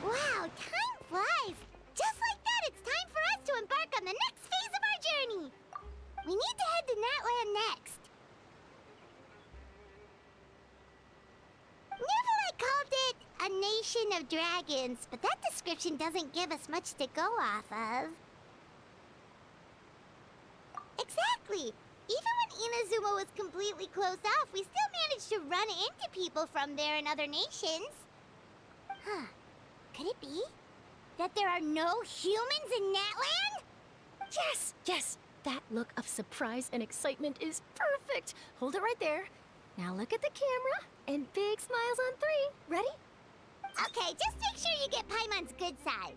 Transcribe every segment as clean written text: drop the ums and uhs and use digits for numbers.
Wow, time flies! Just like that, it's time for us to embark on the next phase of our journey! We need to head to NATLAN next. Neverland called it a nation of dragons, but that description doesn't give us much to go off of. Exactly! Even when Inazuma was completely closed off, we still managed to run into people from there in other nations. Huh. Could it be that there are no humans in NATLAN? Yes, yes! That look of surprise and excitement is perfect! Hold it right there. Now look at the camera, and big smiles on 3. Ready? Okay, just make sure you get Paimon's good side.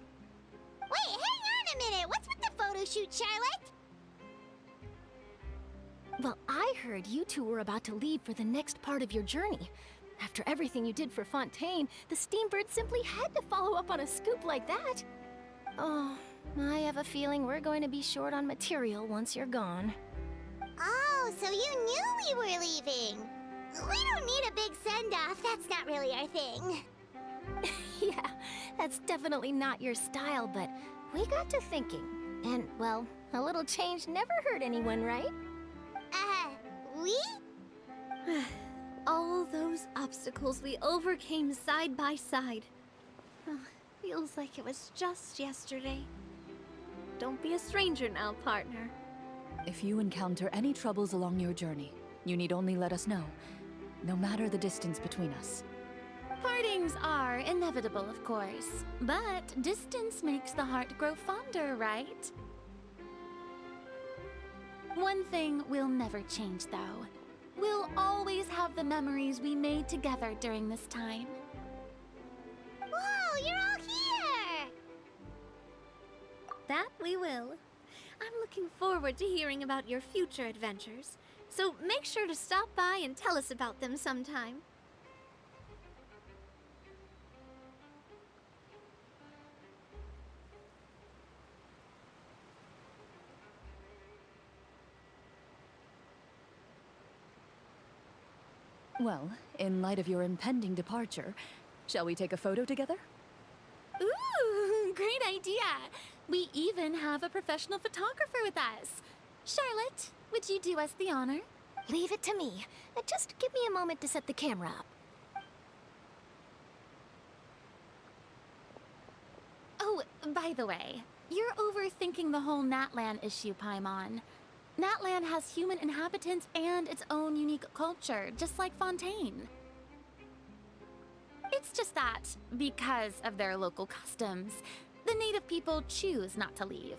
Wait, hang on a minute! What's with the photo shoot, Charlotte? Well, I heard you two were about to leave for the next part of your journey. After everything you did for Fontaine, the Steambird simply had to follow up on a scoop like that. Oh, I have a feeling we're going to be short on material once you're gone. Oh, so you knew we were leaving. We don't need a big send-off. That's not really our thing. Yeah, that's definitely not your style, but we got to thinking. And, well, a little change never hurt anyone, right? We? All those obstacles we overcame side by side. Oh, feels like it was just yesterday. Don't be a stranger now, partner. If you encounter any troubles along your journey, you need only let us know, no matter the distance between us. Partings are inevitable, of course, but distance makes the heart grow fonder, right? One thing will never change, though. We'll always have the memories we made together during this time. Whoa, you're all here! That we will. I'm looking forward to hearing about your future adventures, so make sure to stop by and tell us about them sometime. Well, in light of your impending departure, shall we take a photo together? Ooh, great idea! We even have a professional photographer with us. Charlotte, would you do us the honor? Leave it to me. Just give me a moment to set the camera up. Oh, by the way, you're overthinking the whole NATLAN issue, Paimon. NATLAN has human inhabitants and its own unique culture, just like Fontaine. It's just that, because of their local customs, the native people choose not to leave.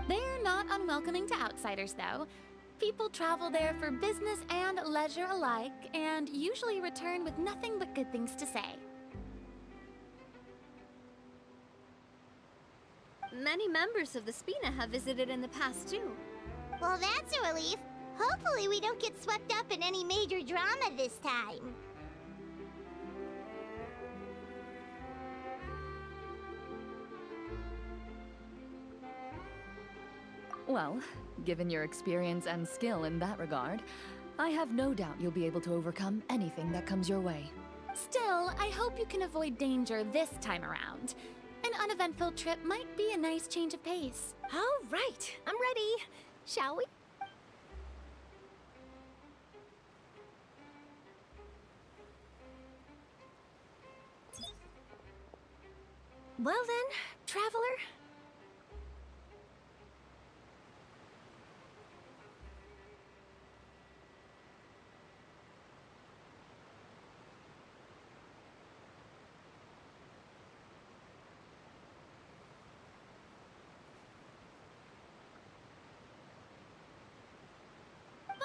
They're not unwelcoming to outsiders, though. People travel there for business and leisure alike, and usually return with nothing but good things to say. Many members of the Spina have visited in the past, too. Well, that's a relief. Hopefully we don't get swept up in any major drama this time. Well, given your experience and skill in that regard, I have no doubt you'll be able to overcome anything that comes your way. Still, I hope you can avoid danger this time around. An uneventful trip might be a nice change of pace. All right, I'm ready. Shall we? Well then, traveler.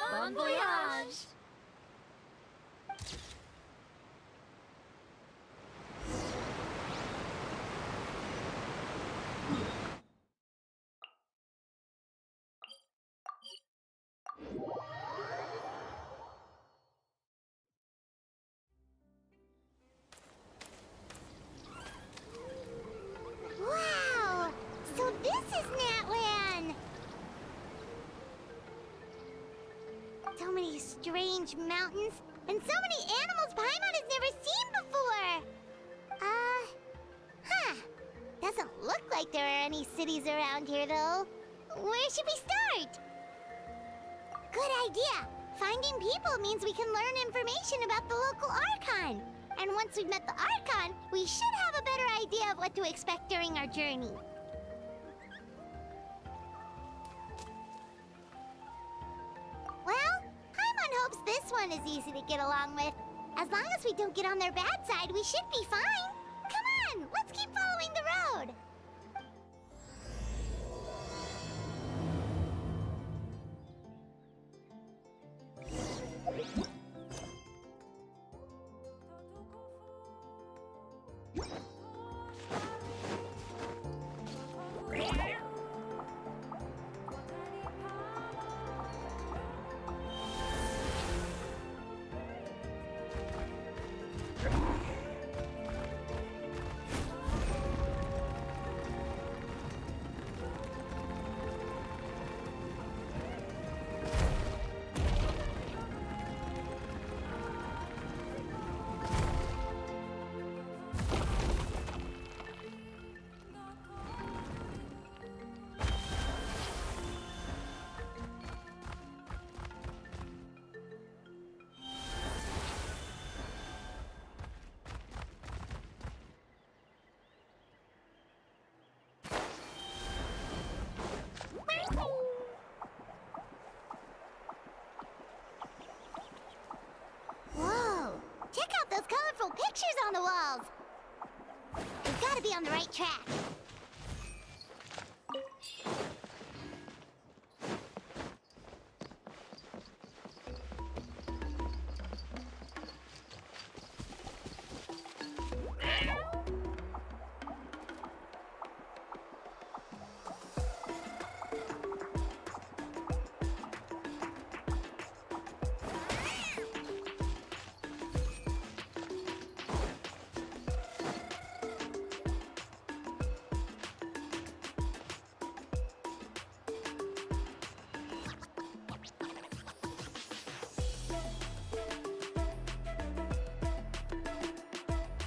Bon voyage! Wow! So this is NATLAN! So many strange mountains, and so many animals Paimon has never seen before! Doesn't look like there are any cities around here, though. Where should we start? Good idea! Finding people means we can learn information about the local Archon. And once we've met the Archon, we should have a better idea of what to expect during our journey. Well, Paimon hopes this one is easy to get along with. As long as we don't get on their bad side, we should be fine. Come on, let's keep following the road. Whoa! Check out those colorful pictures on the walls! We've got to be on the right track.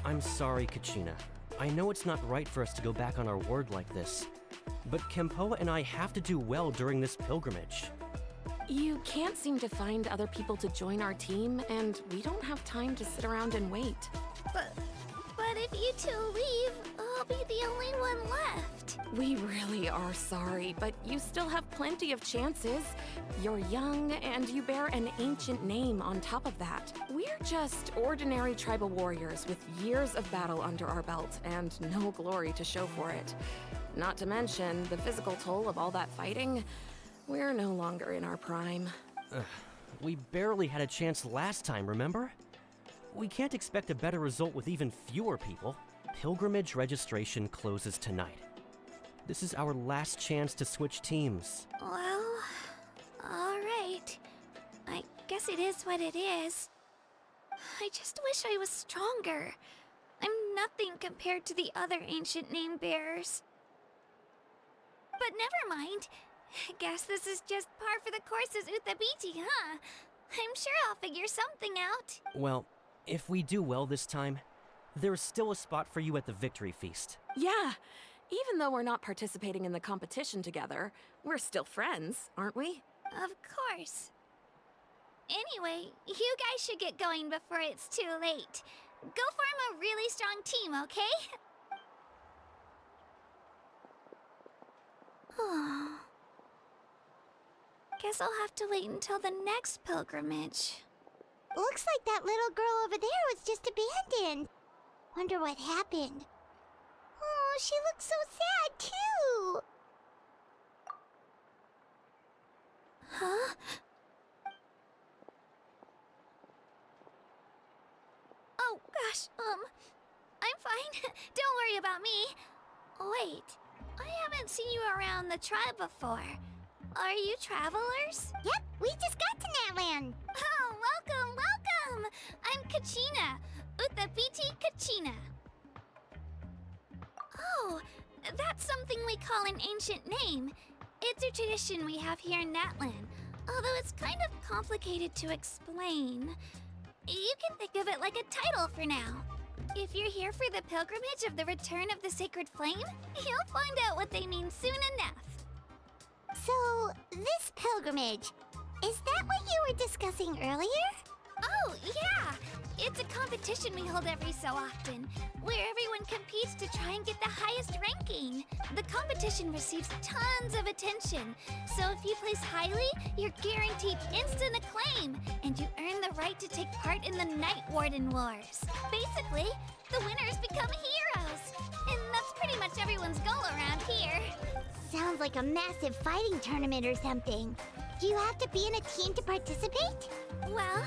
I'm sorry, Kachina. I know it's not right for us to go back on our word like this, but Kempoa and I have to do well during this pilgrimage. You can't seem to find other people to join our team, and we don't have time to sit around and wait. But if you two leave, I'll be the only one left. We really are sorry, but you still have plenty of chances. You're young, and you bear an ancient name on top of that. We're just ordinary tribal warriors with years of battle under our belt and no glory to show for it. Not to mention the physical toll of all that fighting. We're no longer in our prime. We barely had a chance last time, remember? We can't expect a better result with even fewer people. Pilgrimage registration closes tonight. This is our last chance to switch teams. Well, alright. I guess it is what it is. I just wish I was stronger. I'm nothing compared to the other ancient name bearers. But never mind. Guess this is just par for the course as Uthabiti, huh? I'm sure I'll figure something out. Well, if we do well this time, there's still a spot for you at the victory feast. Yeah, even though we're not participating in the competition together, we're still friends, aren't we? Of course. Anyway, you guys should get going before it's too late. Go form a really strong team, okay? Guess I'll have to wait until the next pilgrimage. Looks like that little girl over there was just abandoned. Wonder what happened. Oh, she looks so sad, too. Huh? Oh, gosh, I'm fine. Don't worry about me. Wait, I haven't seen you around the tribe before. Are you travelers? Yep, we just got to NATLAN. Oh, welcome, welcome! I'm Kachina, Uthapiti Kachina. Oh, that's something we call an ancient name. It's a tradition we have here in NATLAN, although it's kind of complicated to explain. You can think of it like a title for now. If you're here for the pilgrimage of the return of the sacred flame, you'll find out what they mean soon enough. So, this pilgrimage, is that what you were discussing earlier? Oh, yeah! It's a competition we hold every so often, where everyone competes to try and get the highest ranking. The competition receives tons of attention, so if you place highly, you're guaranteed instant acclaim, and you earn the right to take part in the Night Warden Wars. Basically, the winners become heroes, and that's pretty much everyone's goal around here. Sounds like a massive fighting tournament or something. Do you have to be in a team to participate? Well,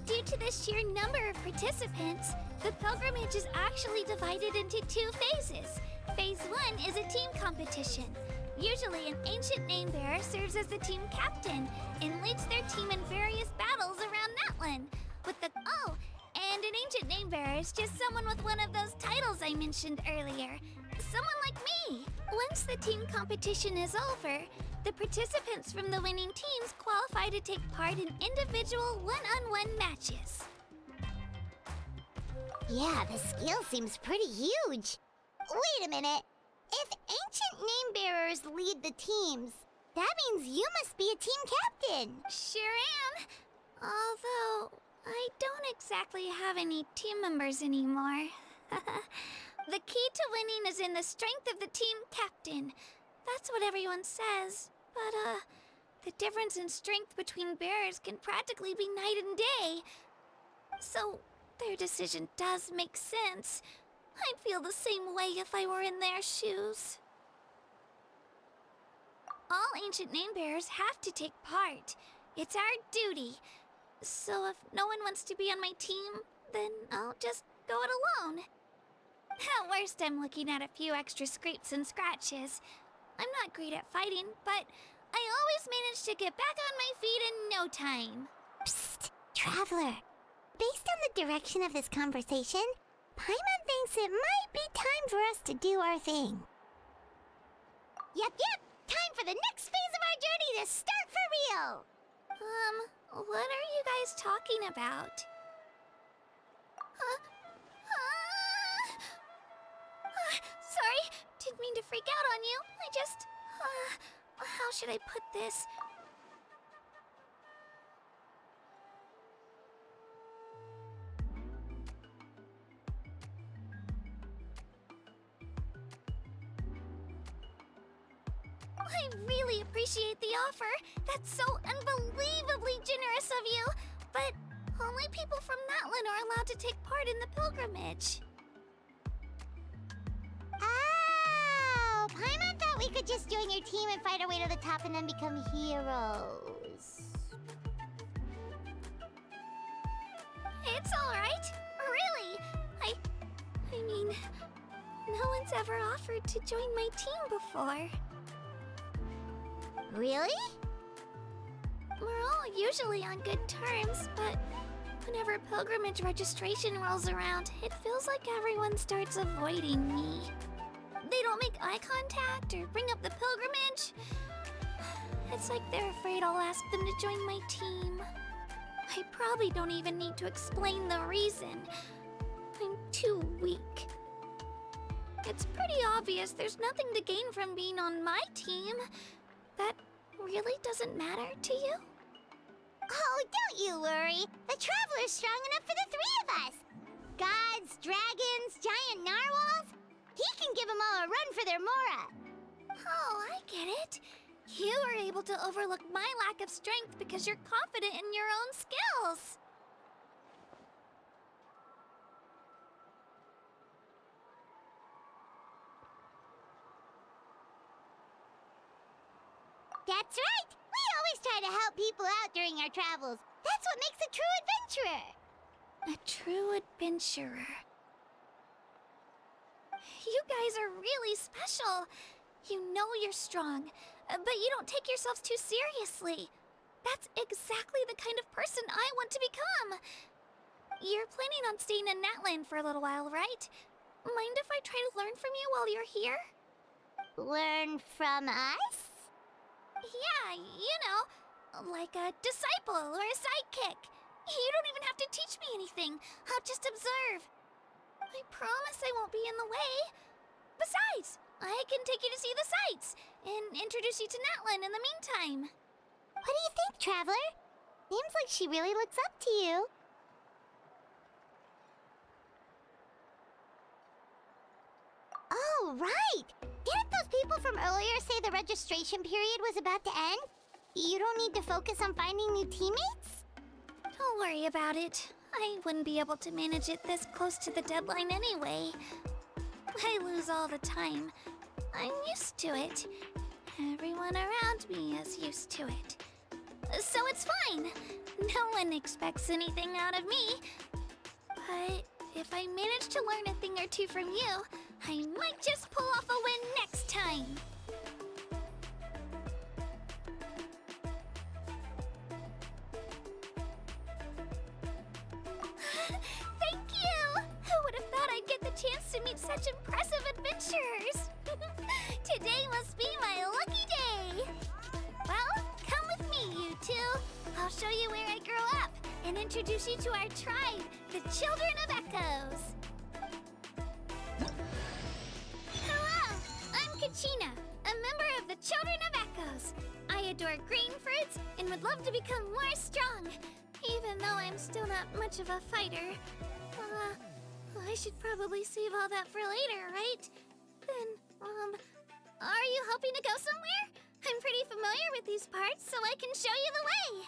due to the sheer number of participants, the pilgrimage is actually divided into 2 phases. Phase 1 is a team competition. Usually, an ancient name bearer serves as the team captain and leads their team in various battles around NATLAN. And an ancient name bearer is just someone with one of those titles I mentioned earlier. Someone like me. Once the team competition is over, the participants from the winning teams qualify to take part in individual one-on-one matches. Yeah, the scale seems pretty huge. Wait a minute. If ancient name bearers lead the teams, that means you must be a team captain. Sure am. Although, I don't exactly have any team members anymore. The key to winning is in the strength of the team captain. That's what everyone says. But, the difference in strength between bearers can practically be night and day. So, their decision does make sense. I'd feel the same way if I were in their shoes. All ancient name bearers have to take part. It's our duty. So if no one wants to be on my team, then I'll just go it alone. At worst, I'm looking at a few extra scrapes and scratches. I'm not great at fighting, but I always manage to get back on my feet in no time. Psst, Traveler. Based on the direction of this conversation, Paimon thinks it might be time for us to do our thing. Yep. Time for the next phase of our journey to start for real. What are you guys talking about? Sorry, didn't mean to freak out on you. I just, how should I put this? I really appreciate the offer. That's so unbelievably generous of you. But only people from NATLAN are allowed to take part in the pilgrimage. Oh, Paimon thought we could just join your team and fight our way to the top and then become heroes. It's all right. Really. I mean, no one's ever offered to join my team before. Really? We're all usually on good terms, but whenever pilgrimage registration rolls around, it feels like everyone starts avoiding me. They don't make eye contact or bring up the pilgrimage. It's like they're afraid I'll ask them to join my team. I probably don't even need to explain the reason. I'm too weak. It's pretty obvious there's nothing to gain from being on my team. That really doesn't matter to you? Oh, don't you worry. The Traveler's strong enough for the 3 of us. Gods, dragons, giant narwhals. He can give them all a run for their Mora. Oh, I get it. You are able to overlook my lack of strength because you're confident in your own skills. That's right. We always try to help people out during our travels. That's what makes a true adventurer. A true adventurer. You guys are really special. You know you're strong, but you don't take yourselves too seriously. That's exactly the kind of person I want to become. You're planning on staying in NATLAN for a little while, right? Mind if I try to learn from you while you're here? Learn from us? Yeah, you know, like a disciple or a sidekick. You don't even have to teach me anything. I'll just observe. I promise I won't be in the way. Besides, I can take you to see the sights and introduce you to NATLAN in the meantime. What do you think, Traveler? Seems like she really looks up to you. Oh, right! Didn't those people from earlier say the registration period was about to end? You don't need to focus on finding new teammates? Don't worry about it. I wouldn't be able to manage it this close to the deadline anyway. I lose all the time. I'm used to it. Everyone around me is used to it. So it's fine. No one expects anything out of me. But if I manage to learn a thing or two from you, I might just pull off a win next time. Thank you! Who would have thought I'd get the chance to meet such impressive adventurers? Today must be my lucky day! Well, come with me, you two. I'll show you where I grew up and introduce you to our tribe, the Children of Echoes. Hello, I'm Kachina, a member of the Children of Echoes. I adore green fruits and would love to become more strong, even though I'm still not much of a fighter. I should probably save all that for later, right? Then, are you hoping to go somewhere? I'm pretty familiar with these parts, so I can show you the way.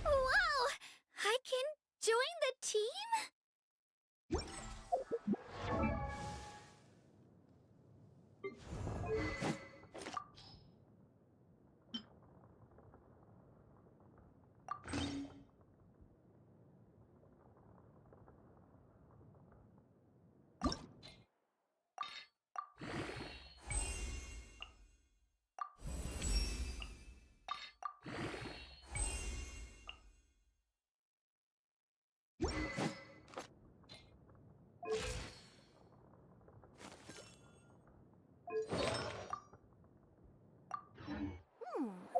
Whoa! I can join the team?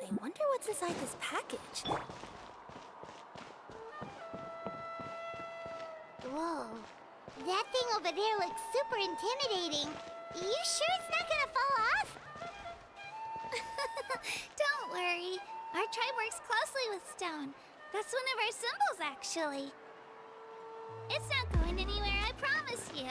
I wonder what's inside this package. Whoa. That thing over there looks super intimidating. You sure it's not gonna fall off? Don't worry. Our tribe works closely with stone. That's one of our symbols, actually. It's not going anywhere, I promise you.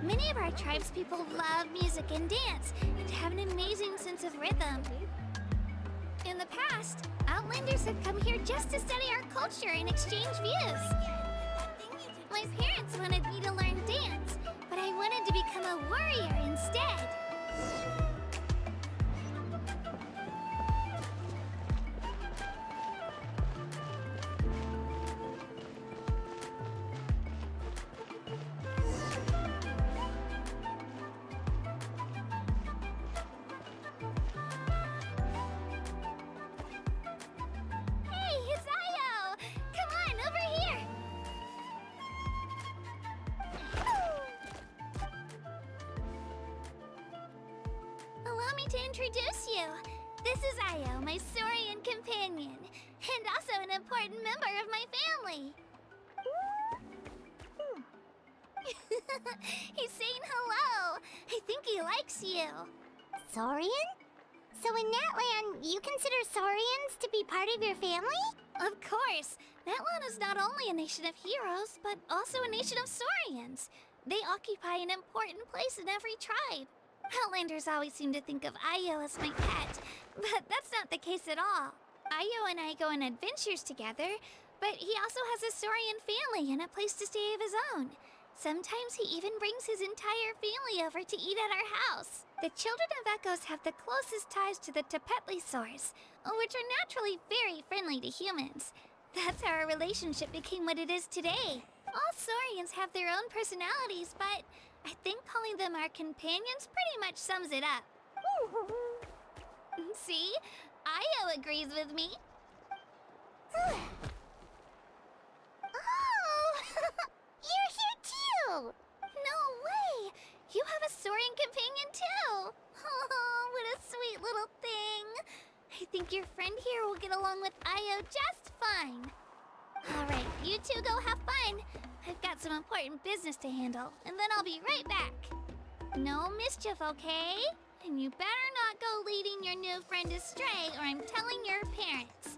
Many of our tribespeople love music and dance and have an amazing sense of rhythm. In the past, Outlanders have come here just to study our culture and exchange views. My parents wanted me to learn dance, but I wanted to become a warrior instead. Hey, it's Io! Come on, over here! Allow me to introduce you. This is Io, my Saurian companion, and also an important member of my family. He's saying hello. I think he likes you. Saurian? So in NATLAN, you consider Saurians to be part of your family? Of course! NATLAN is not only a nation of heroes, but also a nation of Saurians. They occupy an important place in every tribe. Outlanders always seem to think of Io as my pet, but that's not the case at all. Io and I go on adventures together, but he also has a Saurian family and a place to stay of his own. Sometimes he even brings his entire family over to eat at our house. The children of Echoes have the closest ties to the Tepetlisaurs, which are naturally very friendly to humans. That's how our relationship became what it is today. All Saurians have their own personalities, but I think calling them our companions pretty much sums it up. See? Io agrees with me. Oh! You're here too! No way! You have a Saurian companion too! Oh, what a sweet little thing! I think your friend here will get along with Io just fine. Alright, you two go have fun. I've got some important business to handle, and then I'll be right back. No mischief, okay? And you better not go leading your new friend astray, or I'm telling your parents.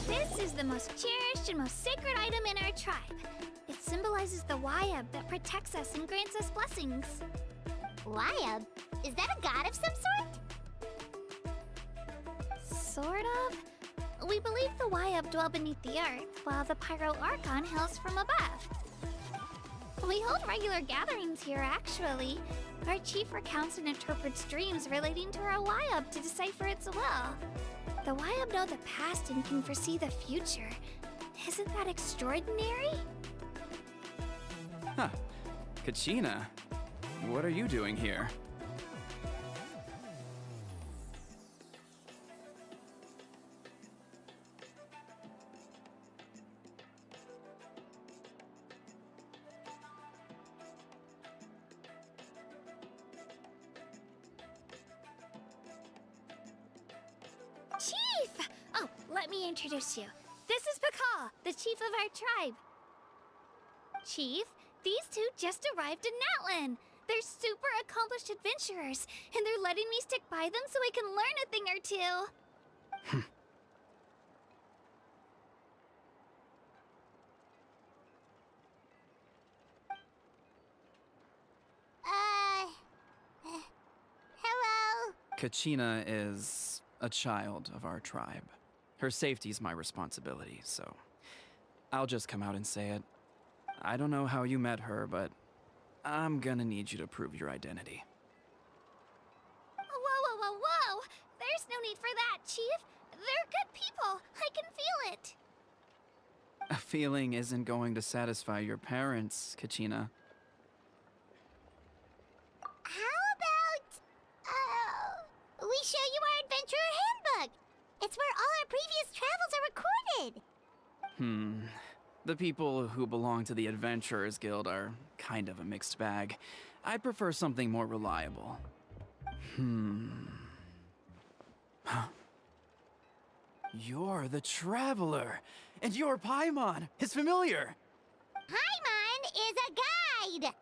This is the most cherished and most sacred item in our tribe. It symbolizes the Wayab that protects us and grants us blessings. Wayab? Is that a god of some sort? Sort of. We believe the Wayab dwell beneath the earth, while the Pyro Archon hails from above. We hold regular gatherings here, actually. Our chief recounts and interprets dreams relating to our Wayab to decipher its will. The Wayab know the past and can foresee the future. Isn't that extraordinary? Huh. Kachina, what are you doing here? Chief! Oh, let me introduce you. This is Pakal, the chief of our tribe. Chief, these two just arrived in NATLAN. They're super accomplished adventurers, and they're letting me stick by them so I can learn a thing or two. Hello? Kachina is a child of our tribe. Her safety's my responsibility, so I'll just come out and say it. I don't know how you met her, but I'm gonna need you to prove your identity. Whoa! There's no need for that, Chief. They're good people. I can feel it. A feeling isn't going to satisfy your parents, Kachina. How about, we show you our adventurer handbook? It's where all our previous travels are recorded. The people who belong to the Adventurers Guild are kind of a mixed bag. I'd prefer something more reliable. Huh. You're the Traveler, and you're Paimon, his familiar. Paimon is a guide!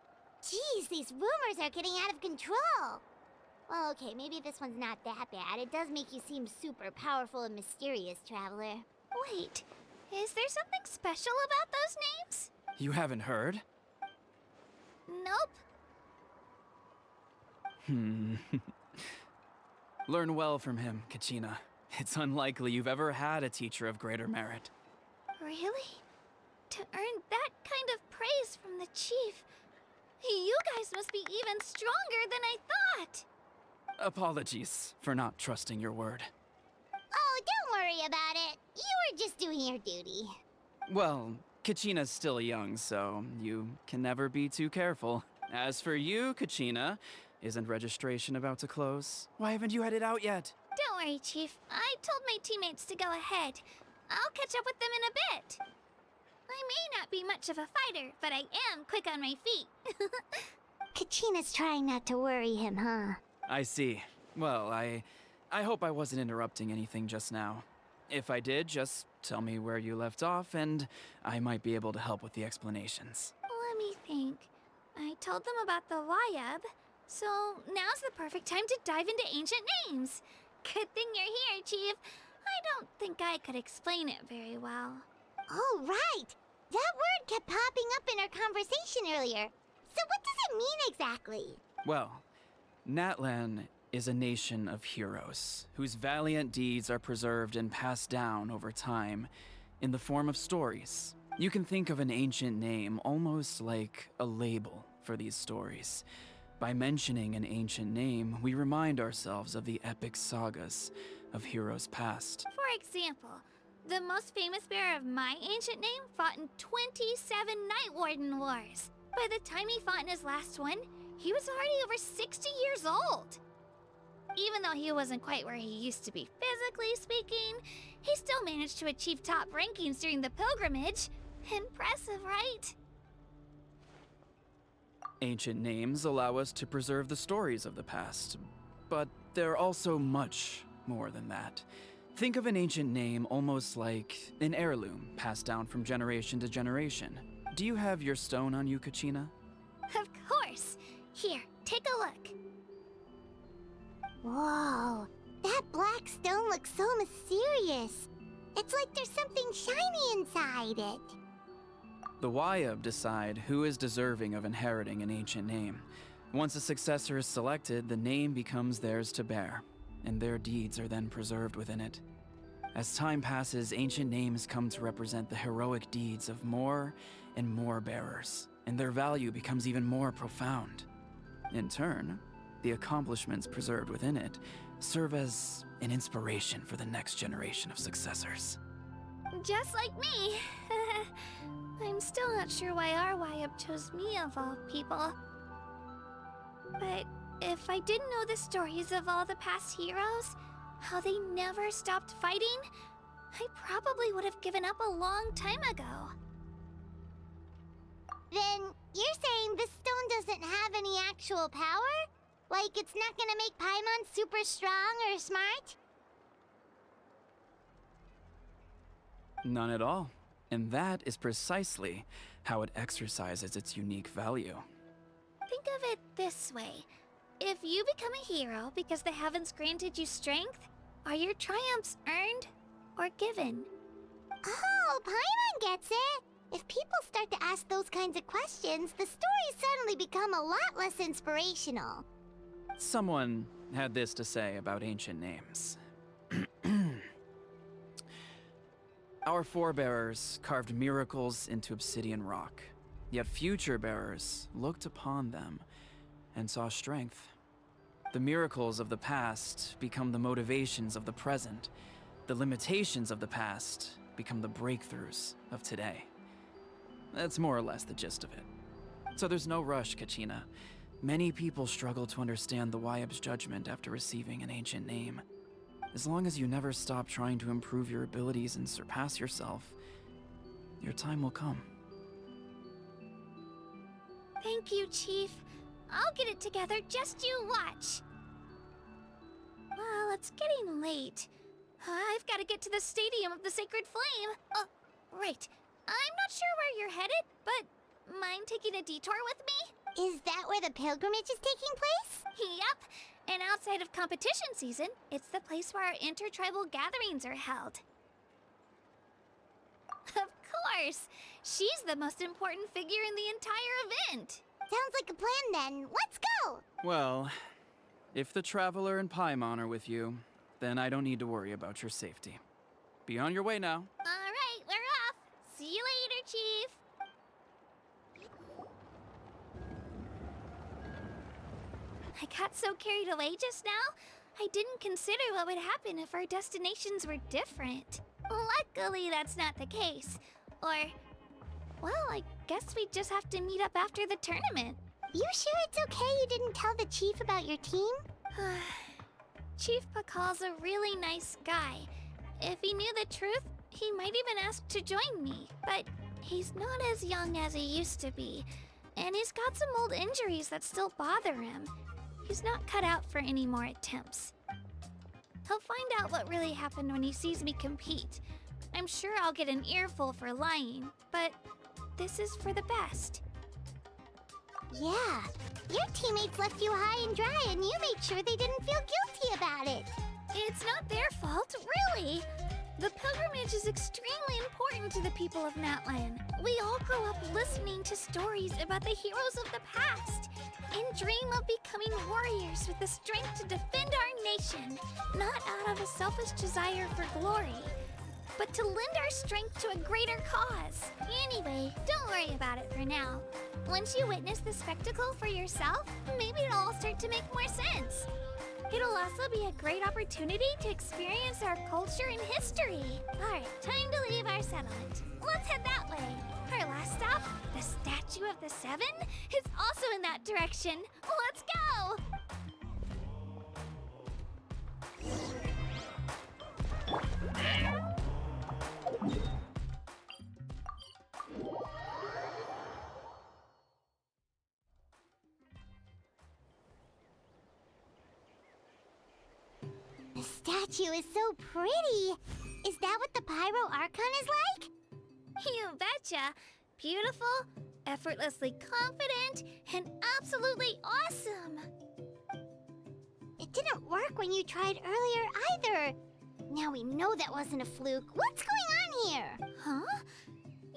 Jeez, these rumors are getting out of control. Well, okay, maybe this one's not that bad. It does make you seem super powerful and mysterious, Traveler. Wait, is there something special about those names? You haven't heard? Nope. Learn well from him, Kachina. It's unlikely you've ever had a teacher of greater merit. Really? To earn that kind of praise from the chief, you guys must be even stronger than I thought. Apologies for not trusting your word. Oh, don't worry about it. You were just doing your duty. Well, Kachina's still young, so you can never be too careful. As for you, Kachina, isn't registration about to close? Why haven't you headed out yet? Don't worry, Chief. I told my teammates to go ahead. I'll catch up with them in a bit. I may not be much of a fighter, but I am quick on my feet. Kachina's trying not to worry him, huh? I see. Well, I hope I wasn't interrupting anything just now. If I did, just tell me where you left off, and I might be able to help with the explanations. Let me think. I told them about the Wayab, so now's the perfect time to dive into ancient names. Good thing you're here, Chief. I don't think I could explain it very well. Oh, right! That word kept popping up in our conversation earlier. So what does it mean exactly? Well, NATLAN is a nation of heroes whose valiant deeds are preserved and passed down over time in the form of stories. You can think of an ancient name almost like a label for these stories. By mentioning an ancient name, we remind ourselves of the epic sagas of heroes past. For example, the most famous bearer of my ancient name fought in 27 Night Warden Wars. By the time he fought in his last one, he was already over 60 years old. Even though he wasn't quite where he used to be physically speaking, he still managed to achieve top rankings during the pilgrimage. Impressive, right? Ancient names allow us to preserve the stories of the past, but they're also much more than that. Think of an ancient name almost like an heirloom passed down from generation to generation. Do you have your stone on you, Kachina? Of course. Here, take a look. Whoa, that black stone looks so mysterious. It's like there's something shiny inside it. The Wayab decide who is deserving of inheriting an ancient name. Once a successor is selected, the name becomes theirs to bear, and their deeds are then preserved within it. As time passes, ancient names come to represent the heroic deeds of more and more bearers, and their value becomes even more profound. In turn, the accomplishments preserved within it serve as an inspiration for the next generation of successors. Just like me. I'm still not sure why our Wayab chose me of all people. But if I didn't know the stories of all the past heroes, how they never stopped fighting, I probably would have given up a long time ago. Then you're saying this stone doesn't have any actual power? Like it's not gonna make Paimon super strong or smart? None at all. And that is precisely how it exercises its unique value. Think of it this way. If you become a hero because the heavens granted you strength, are your triumphs earned or given? Oh, Paimon gets it! If people start to ask those kinds of questions, the stories suddenly become a lot less inspirational. Someone had this to say about ancient names. Our forebears carved miracles into obsidian rock, yet future bearers looked upon them and saw strength. The miracles of the past become the motivations of the present. The limitations of the past become the breakthroughs of today. That's more or less the gist of it. So there's no rush, Kachina. Many people struggle to understand the Wayab's judgment after receiving an ancient name. As long as you never stop trying to improve your abilities and surpass yourself, your time will come. Thank you, Chief. I'll get it together, just you watch. Well, it's getting late. I've got to get to the Stadium of the Sacred Flame. Oh, right. I'm not sure where you're headed, but mind taking a detour with me? Is that where the pilgrimage is taking place? Yep. And outside of competition season, it's the place where our intertribal gatherings are held. Of course! She's the most important figure in the entire event! Sounds like a plan then. Let's go! Well, if the Traveler and Paimon are with you, then I don't need to worry about your safety. Be on your way now. Alright, we're off! See you later, Chief! I got so carried away just now, I didn't consider what would happen if our destinations were different. Luckily, that's not the case. Or, well, I guess we just have to meet up after the tournament. You sure it's okay you didn't tell the chief about your team? Chief Pakal's a really nice guy. If he knew the truth, he might even ask to join me. But he's not as young as he used to be, and he's got some old injuries that still bother him. He's not cut out for any more attempts. He'll find out what really happened when he sees me compete. I'm sure I'll get an earful for lying, but this is for the best. Yeah, your teammates left you high and dry and you made sure they didn't feel guilty about it. It's not their fault, really. The pilgrimage is extremely important to the people of NATLAN. We all grow up listening to stories about the heroes of the past and dream of becoming warriors with the strength to defend our nation, not out of a selfish desire for glory, but to lend our strength to a greater cause. Anyway, don't worry about it for now. Once you witness the spectacle for yourself, maybe it'll all start to make more sense. It'll also be a great opportunity to experience our culture and history. Alright, time to leave our settlement. Let's head that way. Our last stop, the Statue of the Seven, is also in that direction. Let's go! The statue is so pretty. Is that what the Pyro Archon is like? You betcha. Beautiful, effortlessly confident, and absolutely awesome. It didn't work when you tried earlier either. Now we know that wasn't a fluke. What's going on here? Huh?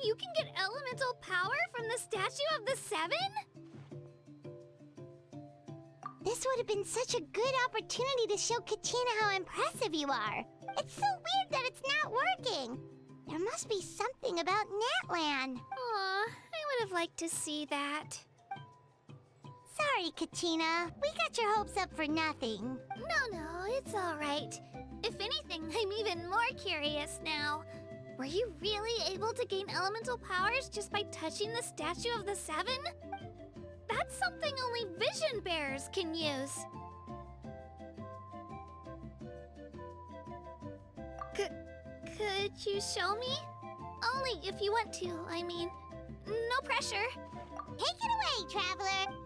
You can get elemental power from the Statue of the Seven? This would have been such a good opportunity to show Katina how impressive you are. It's so weird that it's not working. There must be something about NATLAN. Aw, I would have liked to see that. Sorry, Katina. We got your hopes up for nothing. No, it's all right. If anything, I'm even more curious now. Were you really able to gain elemental powers just by touching the Statue of the Seven? That's something only vision bearers can use. Could you show me? Only if you want to, I mean. No pressure. Take it away, Traveler.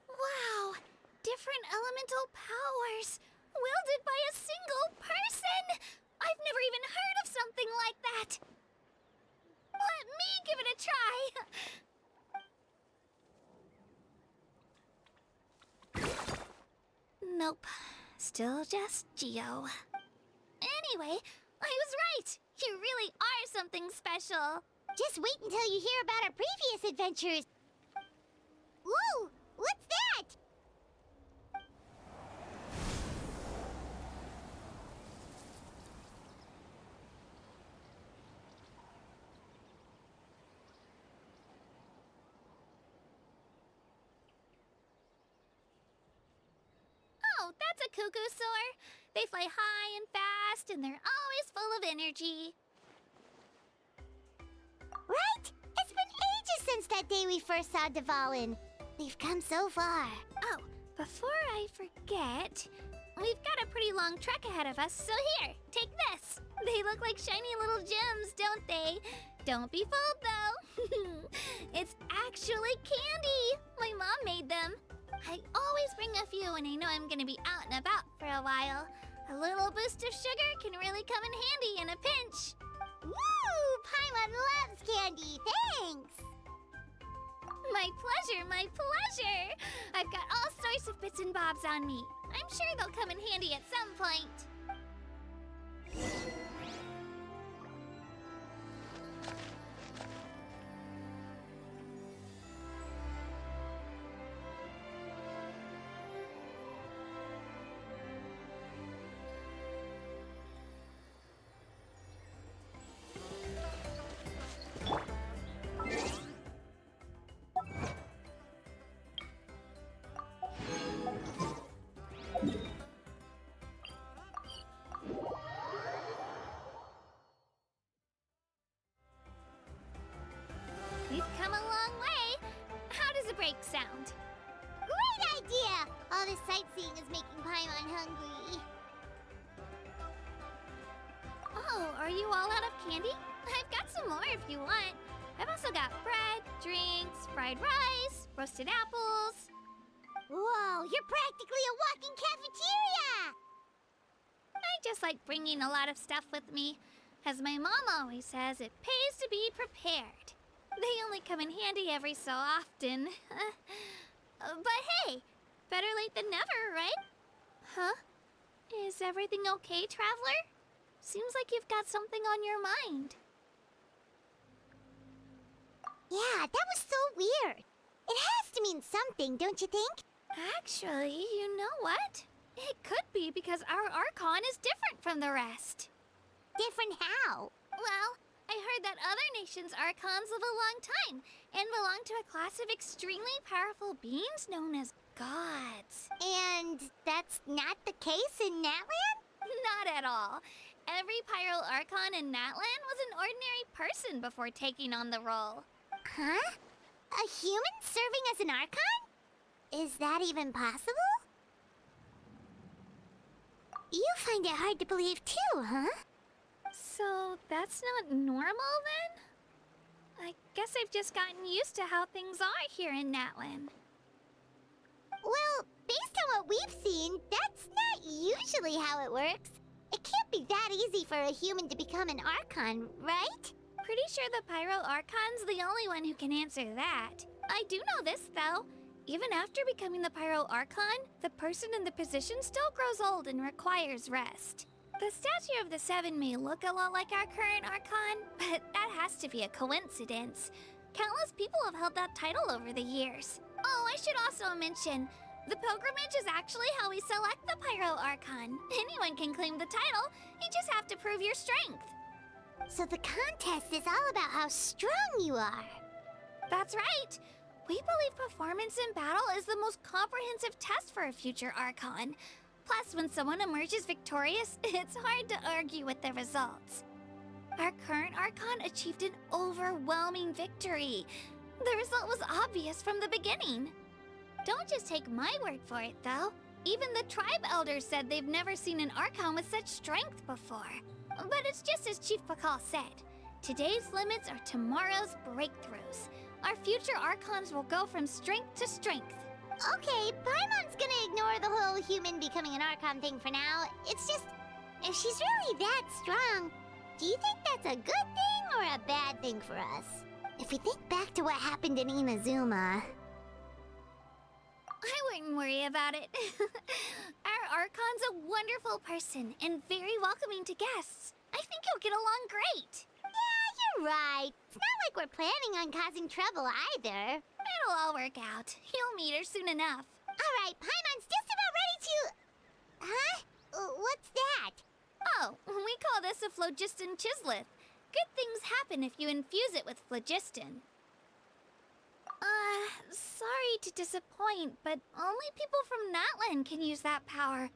Wow! Different elemental powers! Wielded by a single person! I've never even heard of something like that! Let me give it a try! Nope. Still just Geo. Anyway, I was right! You really are something special! Just wait until you hear about our previous adventures. Ooh, what's that? Oh, that's a cuckoo soar. They fly high and fast, and they're always full of energy. Right? It's been ages since that day we first saw Dvalin. We've come so far. Oh, before I forget, we've got a pretty long trek ahead of us, so here, take this. They look like shiny little gems, don't they? Don't be fooled, though. It's actually candy. My mom made them. I always bring a few when I know I'm gonna be out and about for a while. A little boost of sugar can really come in handy in a pinch. Woo! Paimon loves candy. Thanks. My pleasure, my pleasure! I've got all sorts of bits and bobs on me. I'm sure they'll come in handy at some point. Are you all out of candy? I've got some more if you want. I've also got bread, drinks, fried rice, roasted apples. Whoa, you're practically a walking cafeteria! I just like bringing a lot of stuff with me. As my mom always says, it pays to be prepared. They only come in handy every so often. But hey, better late than never, right? Huh? Is everything okay, Traveler? Seems like you've got something on your mind. Yeah, that was so weird. It has to mean something, don't you think? Actually, you know what? It could be because our Archon is different from the rest. Different how? Well, I heard that other nations' Archons live a long time and belong to a class of extremely powerful beings known as gods. And that's not the case in NATLAN? Not at all. Every Pyro Archon in NATLAN was an ordinary person before taking on the role. Huh? A human serving as an Archon? Is that even possible? You find it hard to believe too, huh? So that's not normal then? I guess I've just gotten used to how things are here in NATLAN. Well, based on what we've seen, that's not usually how it works. It can't be that easy for a human to become an Archon, right? Pretty sure the Pyro Archon's the only one who can answer that. I do know this, though. Even after becoming the Pyro Archon, the person in the position still grows old and requires rest. The statue of the Seven may look a lot like our current Archon, but that has to be a coincidence. Countless people have held that title over the years. Oh, I should also mention, the pilgrimage is actually how we select the Pyro Archon. Anyone can claim the title, you just have to prove your strength. So the contest is all about how strong you are. That's right. We believe performance in battle is the most comprehensive test for a future Archon. Plus, when someone emerges victorious, it's hard to argue with the results. Our current Archon achieved an overwhelming victory. The result was obvious from the beginning. Don't just take my word for it, though. Even the tribe elders said they've never seen an Archon with such strength before. But it's just as Chief Pakal said. Today's limits are tomorrow's breakthroughs. Our future Archons will go from strength to strength. Okay, Paimon's gonna ignore the whole human becoming an Archon thing for now. It's just, if she's really that strong, do you think that's a good thing or a bad thing for us? If we think back to what happened in Inazuma... I wouldn't worry about it. Our Archon's a wonderful person and very welcoming to guests. I think you'll get along great. Yeah, you're right. It's not like we're planning on causing trouble either. It'll all work out. You'll meet her soon enough. All right, Paimon's just about ready to... Huh? What's that? Oh, we call this a phlogiston chisleth. Good things happen if you infuse it with phlogiston. Sorry to disappoint, but only people from NATLAN can use that power.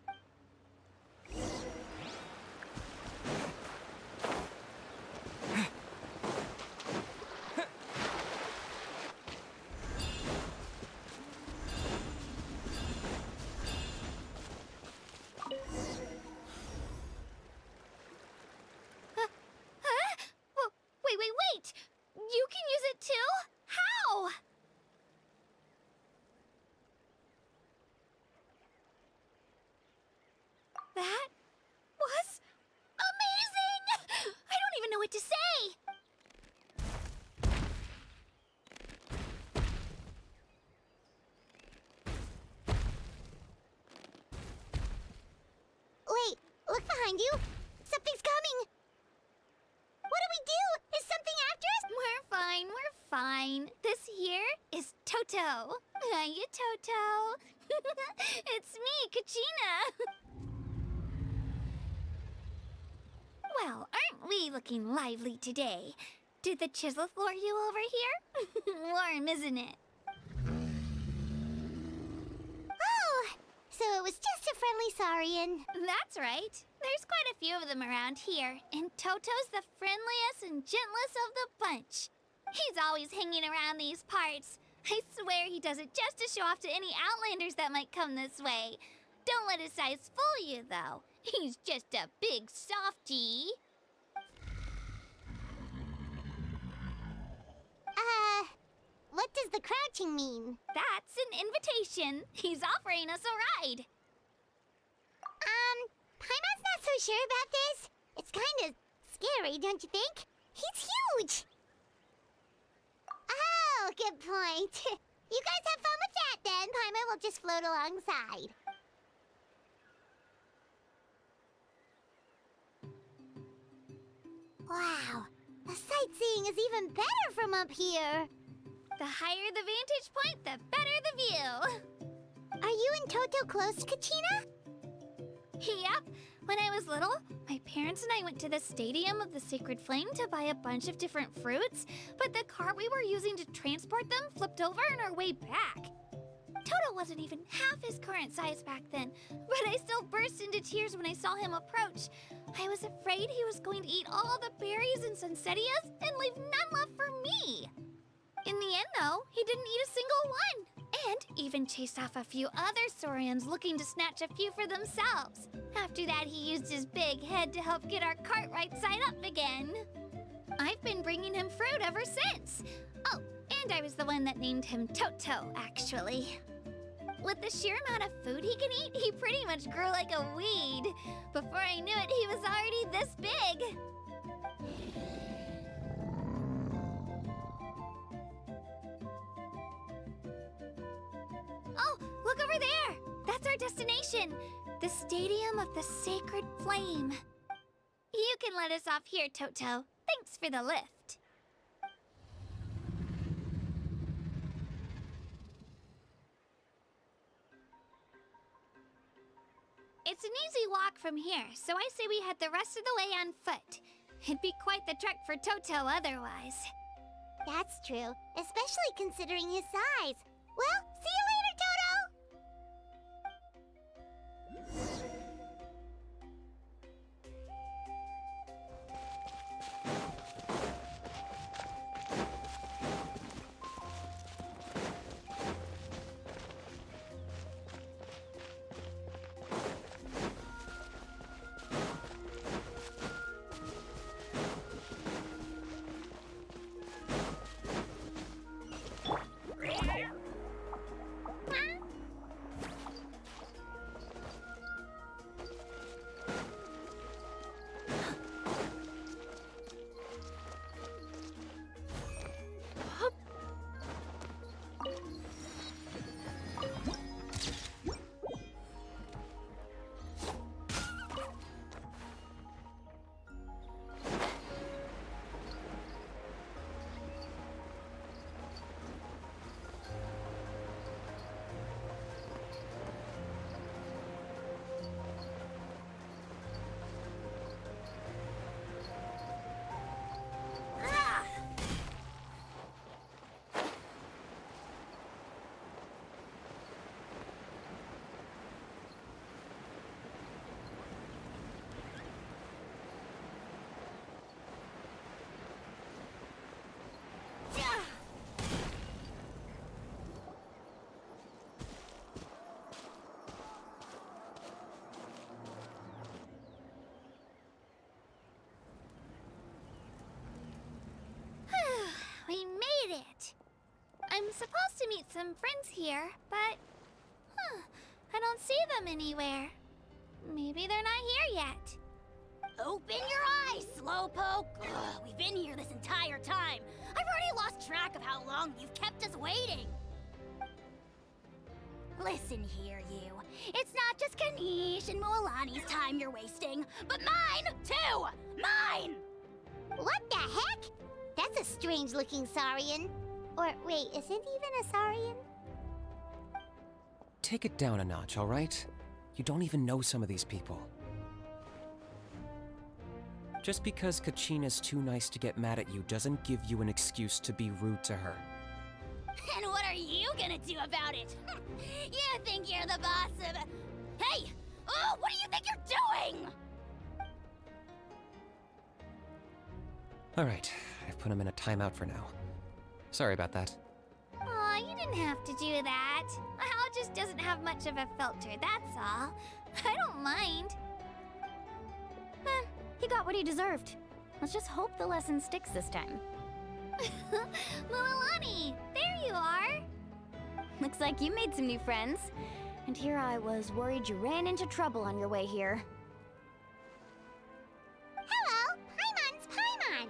Wait! You can use it too? How? That was amazing! I don't even know what to say! Wait, look behind you. Something's coming. What do we do? Is something after us? We're fine. This here is Toto. Hiya, Toto. It's me, Kachina. Well, aren't we looking lively today? Did the chisel lure you over here? Warm, isn't it? Oh, so it was just a friendly saurian. That's right. There's quite a few of them around here, and Toto's the friendliest and gentlest of the bunch. He's always hanging around these parts. I swear he does it just to show off to any Outlanders that might come this way. Don't let his size fool you, though. He's just a big softie. What does the crouching mean? That's an invitation. He's offering us a ride. Paimon's not so sure about this. It's kinda scary, don't you think? He's huge! Oh, good point. You guys have fun with that then. Paimon will just float alongside. Wow, the sightseeing is even better from up here. The higher the vantage point, the better the view. Are you and Toto close to Kachina? Yep. When I was little, my parents and I went to the Stadium of the Sacred Flame to buy a bunch of different fruits, but the cart we were using to transport them flipped over on our way back. Toto wasn't even half his current size back then, but I still burst into tears when I saw him approach. I was afraid he was going to eat all the berries and sunsettias and leave none left for me. In the end, though, he didn't eat a single one, and even chased off a few other Saurians looking to snatch a few for themselves. After that, he used his big head to help get our cart right side up again. I've been bringing him fruit ever since. Oh, and I was the one that named him Toto, actually. With the sheer amount of food he can eat, he pretty much grew like a weed. Before I knew it, he was already this big. Oh, look over there! That's our destination! The Stadium of the Sacred Flame. You can let us off here, Toto. Thanks for the lift. It's an easy walk from here, so I say we head the rest of the way on foot. It'd be quite the trek for Toto otherwise. That's true, especially considering his size. Well, see you later, Toto! We made it! I'm supposed to meet some friends here, but... I don't see them anywhere. Maybe they're not here yet. Open your eyes, Slowpoke! Ugh, we've been here this entire time. I've already lost track of how long you've kept us waiting. Listen here, you. It's not just Kanish and Moalani's time you're wasting, but mine, too! Mine! What the heck? That's a strange-looking Saurian. Or, wait, is it even a Saurian? Take it down a notch, all right? You don't even know some of these people. Just because Kachina's too nice to get mad at you doesn't give you an excuse to be rude to her. And what are you gonna do about it? You think you're the boss of... Hey! Oh, what do you think you're doing? All right, I've put him in a timeout for now. Sorry about that. Aw, you didn't have to do that. Hal just doesn't have much of a filter, that's all. I don't mind. He got what he deserved. Let's just hope the lesson sticks this time. Mualani, there you are. Looks like you made some new friends. And here I was worried you ran into trouble on your way here. Hello, Paimon's Paimon.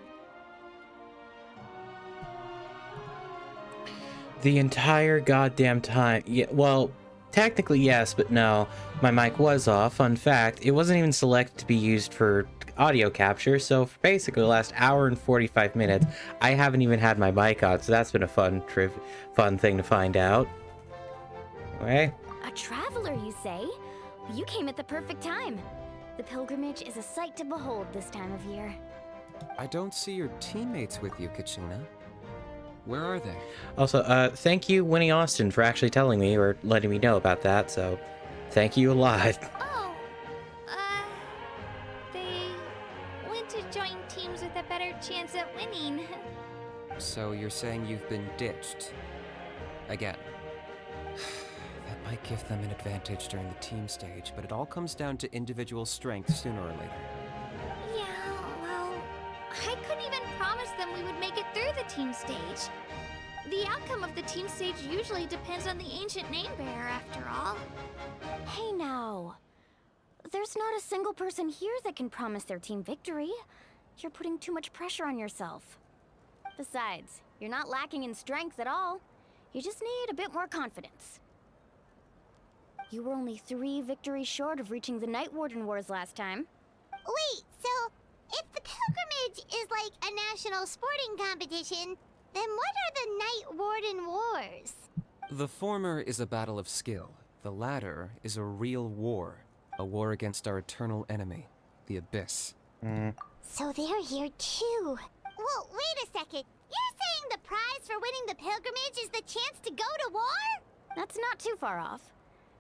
The entire goddamn time. Yeah, well, technically yes, but no. My mic was off. Fun fact, it wasn't even selected to be used for audio capture, so for basically the last hour and 45 minutes, I haven't even had my mic on, so that's been a fun thing to find out. Anyway. A traveler, you say? Well, you came at the perfect time. The pilgrimage is a sight to behold this time of year. I don't see your teammates with you, Kachina. Where are they? Also, thank you, Winnie Austin, for actually telling me or letting me know about that, so thank you a lot. Oh, they went to join teams with a better chance at winning. So you're saying you've been ditched? Again. That might give them an advantage during the team stage, but it all comes down to individual strength sooner or later. Yeah, well, I couldn't even promise them we would make it through the team stage. The outcome of the team stage usually depends on the ancient name bearer, after all. Hey now. There's not a single person here that can promise their team victory. You're putting too much pressure on yourself. Besides, you're not lacking in strength at all. You just need a bit more confidence. You were only 3 victories short of reaching the Night Warden Wars last time. Wait, so if the pilgrimage is like a national sporting competition, then what are the Night Warden Wars? The former is a battle of skill. The latter is a real war. A war against our eternal enemy, the Abyss. So they're here too. Well, wait a second. You're saying the prize for winning the pilgrimage is the chance to go to war? That's not too far off.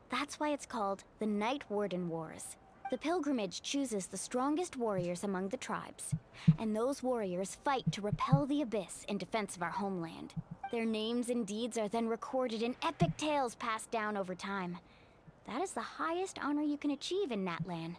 That's why it's called the Night Warden Wars. The pilgrimage chooses the strongest warriors among the tribes, and those warriors fight to repel the Abyss in defense of our homeland. Their names and deeds are then recorded in epic tales passed down over time. That is the highest honor you can achieve in NATLAN.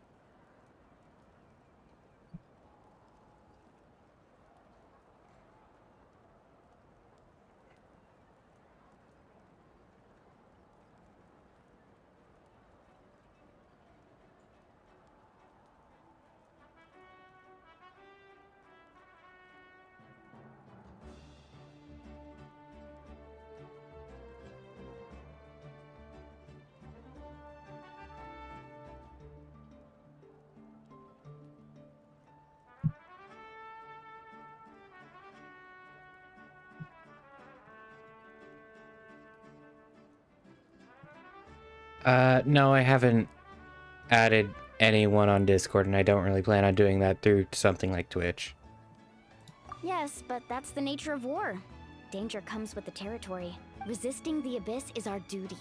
No, I haven't added anyone on Discord, and I don't really plan on doing that through something like Twitch. Yes, but that's the nature of war. Danger comes with the territory. Resisting the Abyss is our duty.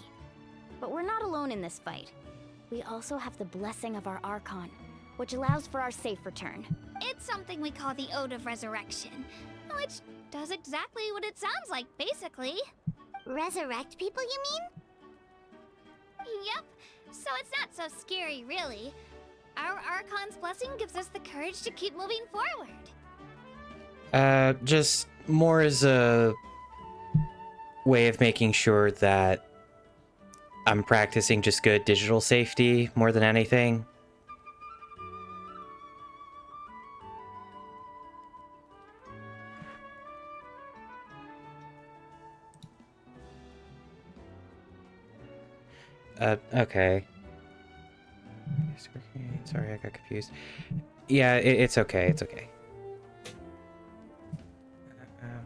But we're not alone in this fight. We also have the blessing of our Archon, which allows for our safe return. It's something we call the Ode of Resurrection, which does exactly what it sounds like, basically. Resurrect people, you mean? Yep, so it's not so scary, really. Our Archon's blessing gives us the courage to keep moving forward. Just more as a way of making sure that I'm practicing just good digital safety more than anything. Okay. Sorry, I got confused. Yeah, it's okay, it's okay.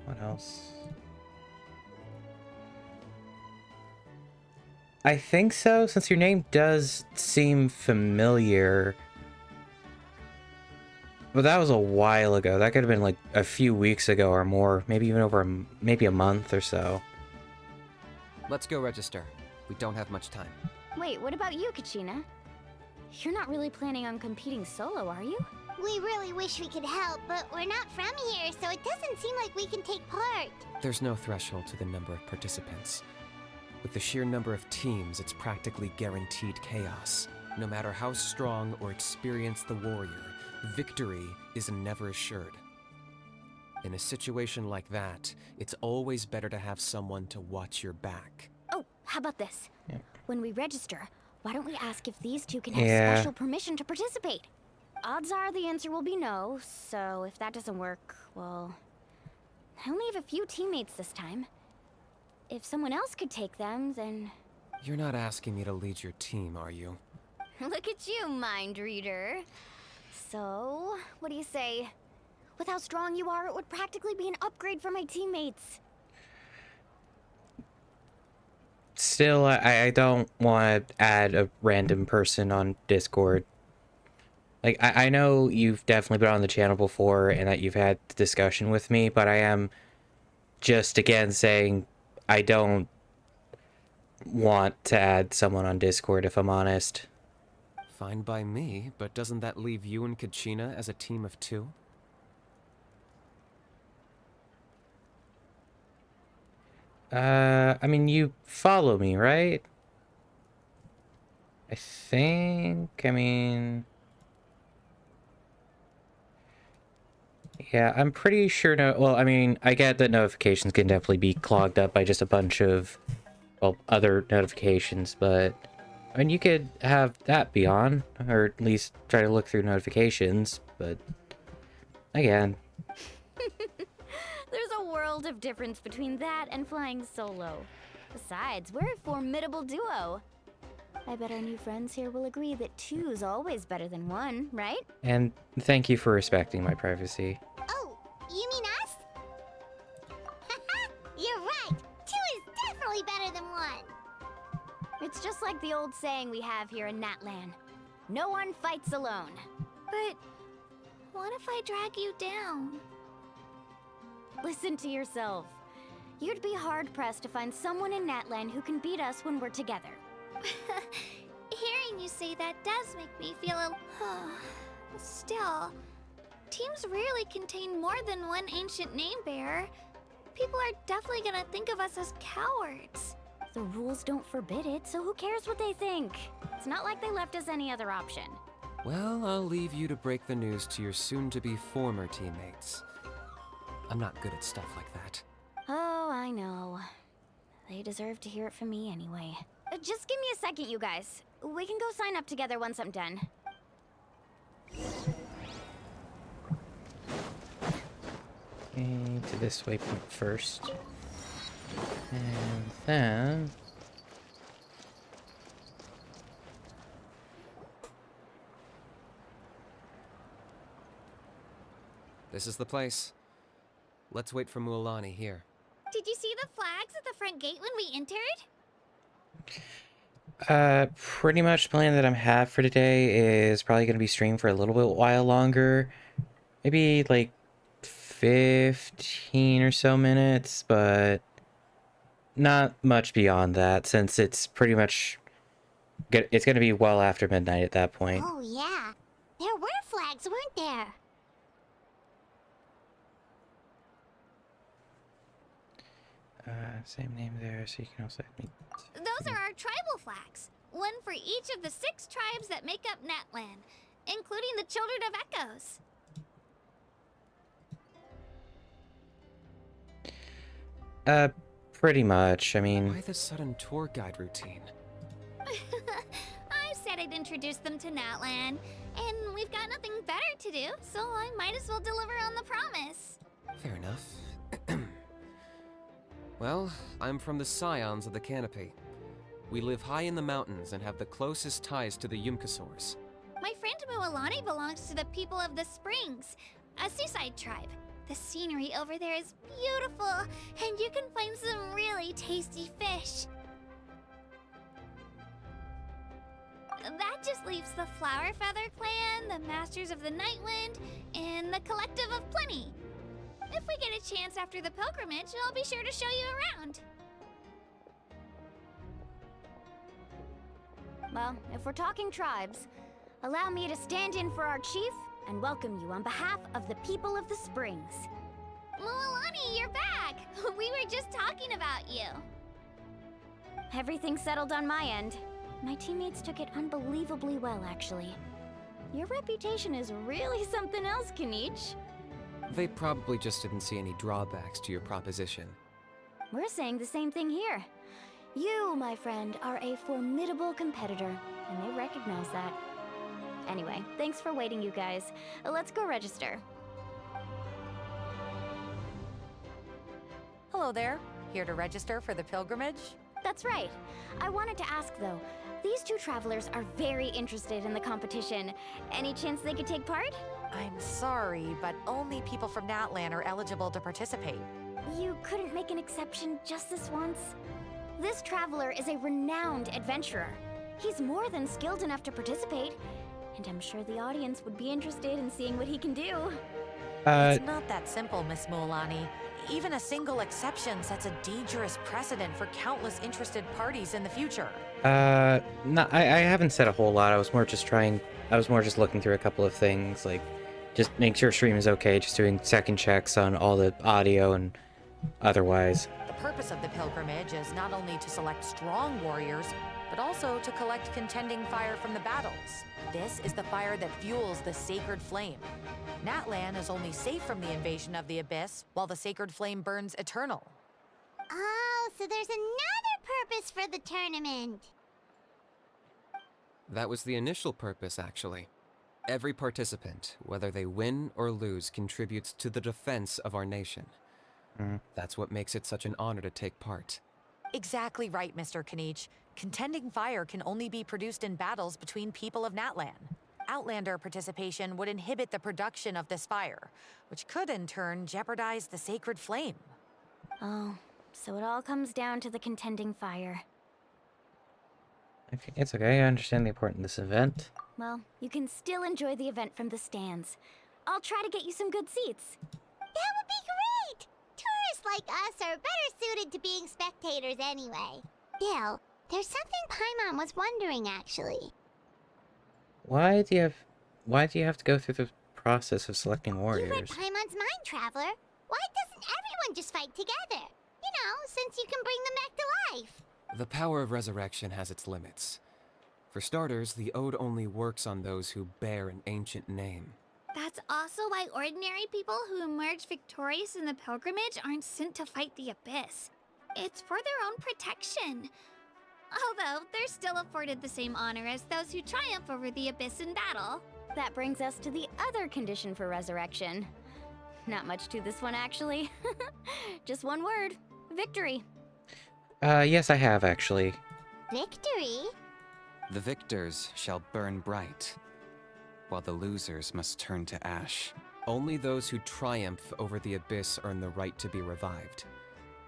What else? I think so, since your name does seem familiar. But that was a while ago. That could have been like a few weeks ago or more. Maybe even over maybe a month or so. Let's go register. We don't have much time. Wait, what about you, Kachina? You're not really planning on competing solo, are you? We really wish we could help, but we're not from here, so it doesn't seem like we can take part. There's no threshold to the number of participants. With the sheer number of teams, it's practically guaranteed chaos. No matter how strong or experienced the warrior, victory is never assured. In a situation like that, it's always better to have someone to watch your back. Oh, how about this? Yeah. When we register, why don't we ask if these two can have Yeah. special permission to participate? Odds are the answer will be no, so if that doesn't work, well... I only have a few teammates this time. If someone else could take them, then... You're not asking me to lead your team, are you? Look at you, mind reader. So, what do you say? With how strong you are, it would practically be an upgrade for my teammates. Still, I don't want to add a random person on Discord. Like, I know you've definitely been on the channel before and that you've had the discussion with me, but I am just, again, saying I don't want to add someone on Discord, if I'm honest. Fine by me, but doesn't that leave you and Kachina as a team of 2? I mean, you follow me, right? I think, I mean... Yeah, I'm pretty sure no... Well, I mean, I get that notifications can definitely be clogged up by just a bunch of, well, other notifications, but... I mean, you could have that be on, or at least try to look through notifications, but... Again... There's a world of difference between that and flying solo. Besides, we're a formidable duo. I bet our new friends here will agree that 2's always better than 1, right? And thank you for respecting my privacy. Oh, you mean us? You're right. 2 is definitely better than 1. It's just like the old saying we have here in NATLAN. No one fights alone. But what if I drag you down? Listen to yourself. You'd be hard-pressed to find someone in NATLAN who can beat us when we're together. Hearing you say that does make me feel a... Still, teams rarely contain more than one ancient name bearer. People are definitely gonna think of us as cowards. The rules don't forbid it, so who cares what they think? It's not like they left us any other option. Well, I'll leave you to break the news to your soon-to-be former teammates. I'm not good at stuff like that. Oh, I know. They deserve to hear it from me anyway. Just give me a second, you guys. We can go sign up together once I'm done. Okay, to this waypoint first. And then... This is the place. Let's wait for Mualani here. Did you see the flags at the front gate when we entered? Pretty much the plan that I'm have for today is probably going to be streamed for a little bit while longer. Maybe like 15 or so minutes, but not much beyond that since it's pretty much... It's going to be well after midnight at that point. Oh, yeah. There were flags, weren't there? Same name there, so you can also meet. Those are our tribal flags. One for each of the 6 tribes that make up NATLAN, including the Children of Echoes. Pretty much. I mean... Why the sudden tour guide routine? I said I'd introduce them to NATLAN, and we've got nothing better to do, so I might as well deliver on the promise. Fair enough. Well, I'm from the Scions of the Canopy. We live high in the mountains and have the closest ties to the Yumkasaurs. My friend Mualani belongs to the people of the Springs, a seaside tribe. The scenery over there is beautiful, and you can find some really tasty fish. That just leaves the Flower Feather Clan, the Masters of the Nightwind, and the Collective of Plenty. If we get a chance after the pilgrimage, I'll be sure to show you around. Well, if we're talking tribes, allow me to stand in for our chief and welcome you on behalf of the people of the Springs. Mualani, you're back! We were just talking about you. Everything settled on my end. My teammates took it unbelievably well, actually. Your reputation is really something else, Kanich. They probably just didn't see any drawbacks to your proposition. We're saying the same thing here. You, my friend, are a formidable competitor, and they recognize that. Anyway, thanks for waiting, you guys. Let's go register. Hello there. Here to register for the pilgrimage? That's right. I wanted to ask, though. These two travelers are very interested in the competition. Any chance they could take part? I'm sorry, but only people from NATLAN are eligible to participate. You couldn't make an exception just this once? This traveler is a renowned adventurer. He's more than skilled enough to participate, and I'm sure the audience would be interested in seeing what he can do. It's not that simple, Miss Mulani. Even a single exception sets a dangerous precedent for countless interested parties in the future. No, I haven't said a whole lot. I was more just looking through a couple of things, like, just make sure stream is okay, just doing second checks on all the audio and otherwise. The purpose of the pilgrimage is not only to select strong warriors, but also to collect contending fire from the battles. This is the fire that fuels the sacred flame. NATLAN is only safe from the invasion of the Abyss, while the sacred flame burns eternal. Oh, so there's another purpose for the tournament. That was the initial purpose, actually. Every participant, whether they win or lose, contributes to the defense of our nation. That's what makes it such an honor to take part. Exactly right, Mr. Kanich. Contending fire can only be produced in battles between people of NATLAN. Outlander participation would inhibit the production of this fire, which could in turn jeopardize the sacred flame. Oh, so it all comes down to the contending fire. Okay, it's okay, I understand the importance of this event. Well, you can still enjoy the event from the stands. I'll try to get you some good seats. That would be great! Tourists like us are better suited to being spectators anyway. Still, there's something Paimon was wondering, actually. Why do you have to go through the process of selecting You warriors? read Paimon's mind, Traveler. Why doesn't everyone just fight together? You know, since you can bring them back to life. The power of resurrection has its limits. For starters, the ode only works on those who bear an ancient name. That's also why ordinary people who emerge victorious in the pilgrimage aren't sent to fight the Abyss. It's for their own protection. Although, they're still afforded the same honor as those who triumph over the Abyss in battle. That brings us to the other condition for resurrection. Not much to this one, actually. Just one word. Victory. Yes, I have, actually. Victory? The victors shall burn bright, while the losers must turn to ash. Only those who triumph over the Abyss earn the right to be revived.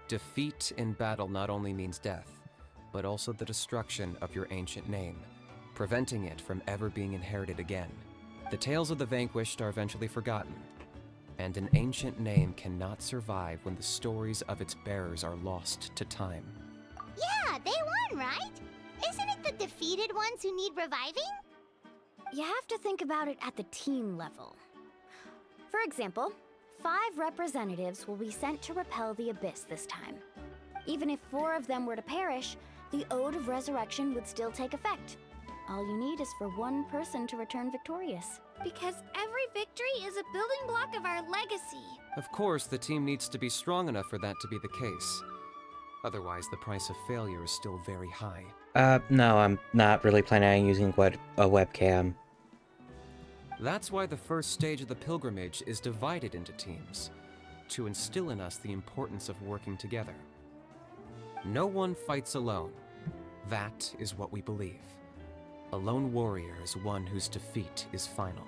Defeat in battle not only means death, but also the destruction of your ancient name, preventing it from ever being inherited again. The tales of the vanquished are eventually forgotten, and an ancient name cannot survive when the stories of its bearers are lost to time. Yeah, they won, right? Isn't it the defeated ones who need reviving? You have to think about it at the team level. For example, 5 representatives will be sent to repel the Abyss this time. Even if 4 of them were to perish, the Ode of Resurrection would still take effect. All you need is for one person to return victorious. Because every victory is a building block of our legacy. Of course, the team needs to be strong enough for that to be the case. Otherwise, the price of failure is still very high. No, I'm not really planning on using a webcam. That's why the first stage of the pilgrimage is divided into teams, to instill in us the importance of working together. No one fights alone. That is what we believe. A lone warrior is one whose defeat is final.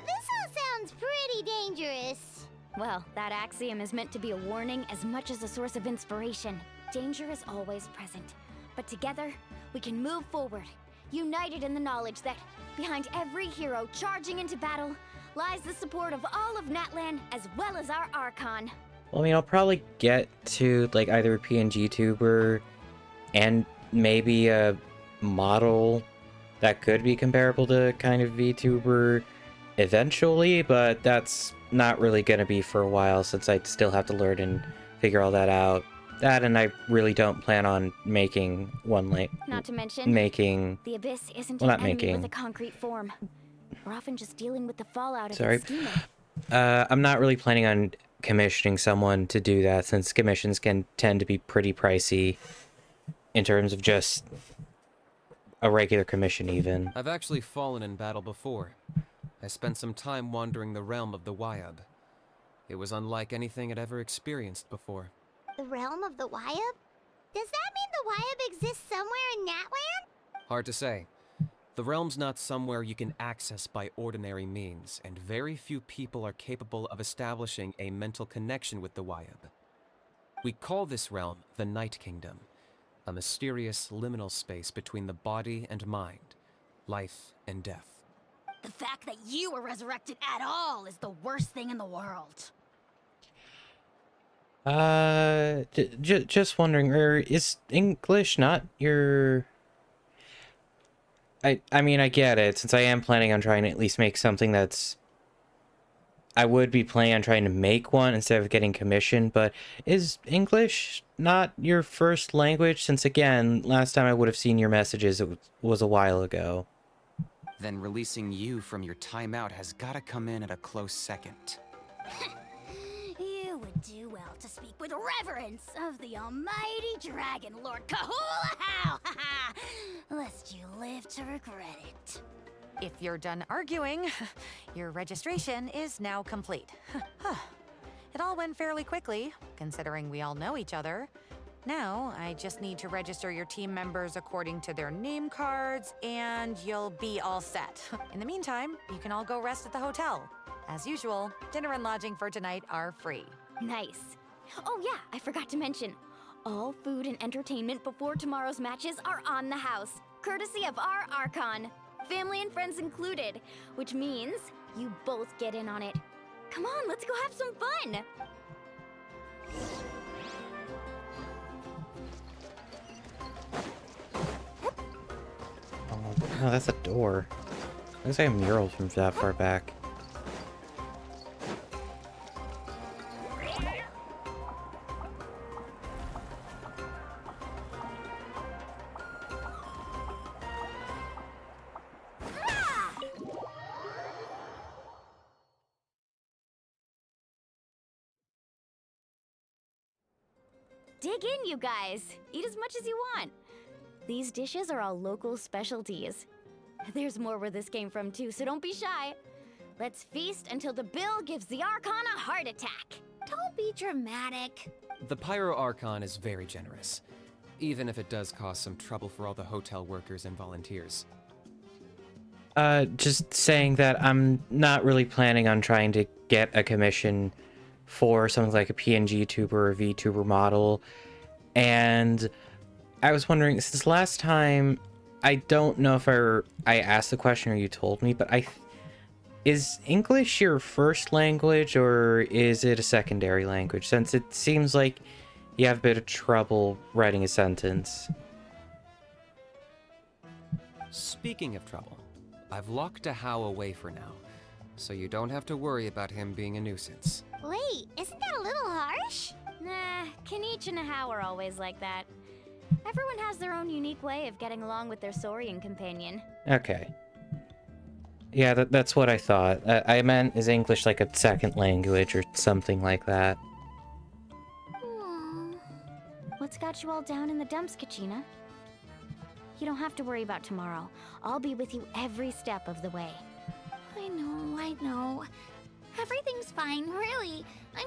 This all sounds pretty dangerous. Well, that axiom is meant to be a warning as much as a source of inspiration. Danger is always present, but together, we can move forward, united in the knowledge that behind every hero charging into battle lies the support of all of NATLAN as well as our Archon. Well, I mean, I'll probably get to, like, either a PNG tuber and maybe a model that could be comparable to kind of VTuber eventually, but that's not really going to be for a while since I still have to learn and figure all that out. That, and I really don't plan on making one, like, Not to mention, making... the Abyss isn't Well, an not enemy making. with a concrete form. We're often just dealing with the fallout of Sorry. its scheming. I'm not really planning on commissioning someone to do that, since commissions can tend to be pretty pricey in terms of just a regular commission even. I've actually fallen in battle before. I spent some time wandering the realm of the Wyab. It was unlike anything I'd ever experienced before. The realm of the Wyab? Does that mean the Wyab exists somewhere in Natlan? Hard to say. The realm's not somewhere you can access by ordinary means, and very few people are capable of establishing a mental connection with the Wyab. We call this realm the Night Kingdom, a mysterious liminal space between the body and mind, life and death. The fact that you were resurrected at all is the worst thing in the world. Just wondering, is English not your... I mean, I get it, since I am planning on trying to at least make something that's... I would be planning on trying to make one instead of getting commissioned, but is English not your first language? Since, again, last time I would have seen your messages, it was a while ago. Then releasing you from your timeout has gotta come in at a close second. You would do well to speak with reverence of the almighty Dragon Lord Kahula-How! Lest you live to regret it. If you're done arguing, your registration is now complete. It all went fairly quickly, considering we all know each other. Now, I just need to register your team members according to their name cards, and you'll be all set. In the meantime, you can all go rest at the hotel. As usual, dinner and lodging for tonight are free. Nice. Oh yeah, I forgot to mention. All food and entertainment before tomorrow's matches are on the house, courtesy of our Archon. Family and friends included, which means you both get in on it. Come on, let's go have some fun! Oh, no, that's a door. Looks like a mural from that far back. Dig in, you guys. Eat as much as you want. These dishes are all local specialties. There's more where this came from too, so don't be shy. Let's feast until the bill gives the Archon a heart attack. Don't be dramatic. The Pyro Archon is very generous, even if it does cause some trouble for all the hotel workers and volunteers. Just saying that I'm not really planning on trying to get a commission for something like a PNG tuber or VTuber model. And I was wondering, since last time, I don't know if I asked the question or you told me, but is English your first language or is it a secondary language? Since it seems like you have a bit of trouble writing a sentence. Speaking of trouble, I've locked a How away for now, so you don't have to worry about him being a nuisance. Wait, isn't that a little harsh? Nah, Kenichi and How are always like that. Everyone has their own unique way of getting along with their Saurian companion. Okay. Yeah, that's what I thought. I meant, is English like a second language or something like that? What's got you all down in the dumps, Kachina? You don't have to worry about tomorrow. I'll be with you every step of the way. I know. Everything's fine, really. I'm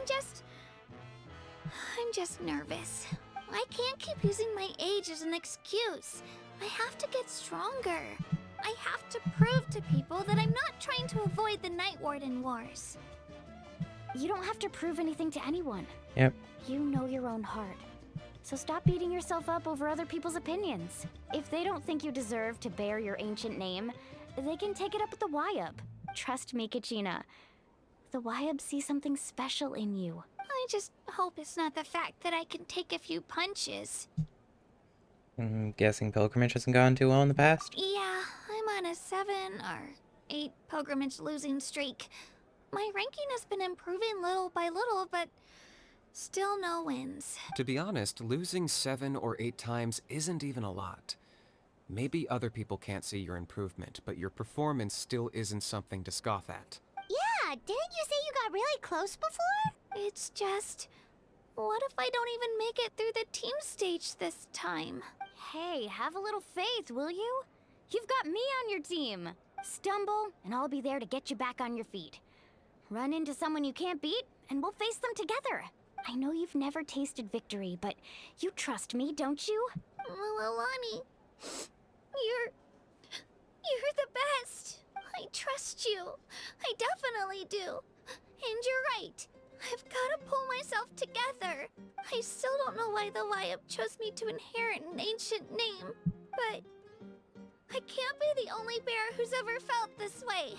just nervous. I can't keep using my age as an excuse. I have to get stronger. I have to prove to people that I'm not trying to avoid the Night Warden Wars. You don't have to prove anything to anyone. Yep. You know your own heart. So stop beating yourself up over other people's opinions. If they don't think you deserve to bear your ancient name, they can take it up with the Wyab. Trust me, Kachina. The Wyab see something special in you. I just hope it's not the fact that I can take a few punches. I'm guessing pilgrimage hasn't gone too well in the past? Yeah, I'm on a 7 or 8 pilgrimage losing streak. My ranking has been improving little by little, but still no wins. To be honest, losing 7 or 8 times isn't even a lot. Maybe other people can't see your improvement, but your performance still isn't something to scoff at. Yeah, Didn't you say you got really close before? It's just... what if I don't even make it through the team stage this time? Hey, have a little faith, will you? You've got me on your team. Stumble, and I'll be there to get you back on your feet. Run into someone you can't beat, and we'll face them together. I know you've never tasted victory, but you trust me, don't you? Alani, you're the best. I trust you. I definitely do. And you're right. I've got to pull myself together. I still don't know why the Wyup chose me to inherit an ancient name, but I can't be the only bear who's ever felt this way.